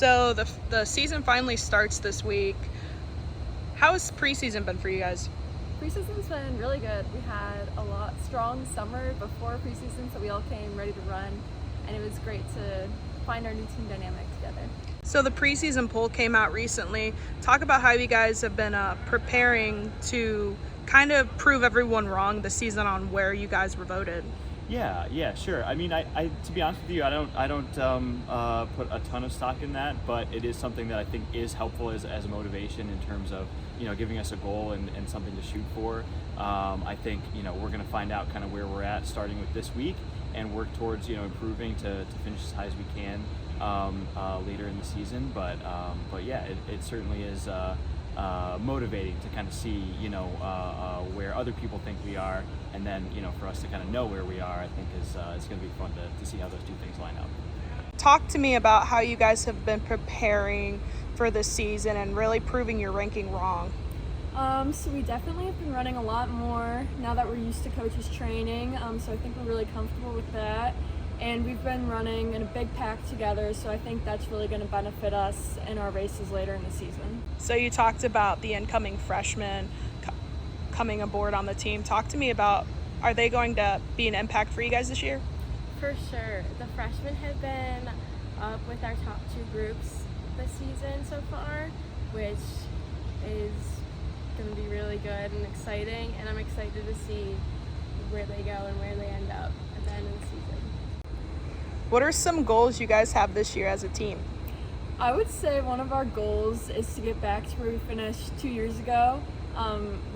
So the season finally starts this week. How has preseason been for you guys? Preseason's been really good. We had a strong summer before preseason, so we all came ready to run, and it was great to find our new team dynamic together. So the preseason poll came out recently. Talk about how you guys have been preparing to kind of prove everyone wrong this season on where you guys were voted. Yeah, sure. I mean, I to be honest with you, I don't put a ton of stock in that, but it is something that I think is helpful as a motivation in terms of, giving us a goal and something to shoot for. I think, we're going to find out kind of where we're at starting with this week and work towards, improving to finish as high as we can later in the season. But yeah, it certainly is motivating to kind of see, where other people think we are, and then, for us to kind of know where we are, I think is it's going to be fun to see how those two things line up. Talk to me about how you guys have been preparing for this season and really proving your ranking wrong. So we definitely have been running a lot more now that we're used to coaches training. So I think we're really comfortable with that. And we've been running in a big pack together, so I think that's really going to benefit us in our races later in the season. So you talked about the incoming freshmen coming aboard on the team. Talk to me about, are they going to be an impact for you guys this year? For sure. The freshmen have been up with our top two groups this season so far, which is going to be really good and exciting, and I'm excited to see where they go and where they end up at the end of the season. What are some goals you guys have this year as a team? I would say one of our goals is to get back to where we finished 2 years ago.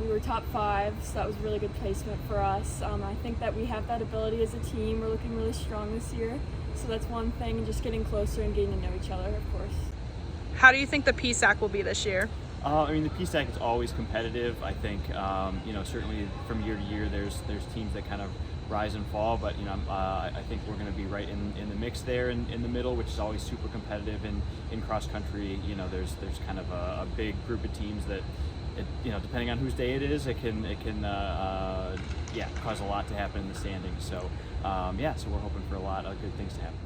We were top 5, so that was a really good placement for us. I think that we have that ability as a team. We're looking really strong this year, so that's one thing, and just getting closer and getting to know each other, of course. How do you think the PSAC will be this year? I mean, the PSAC is always competitive. I think, certainly from year to year, there's teams that kind of rise and fall, but I think we're going to be right in the mix there in the middle, which is always super competitive. In cross country, there's kind of a big group of teams that, depending on whose day it is, it can cause a lot to happen in the standings. So so we're hoping for a lot of good things to happen.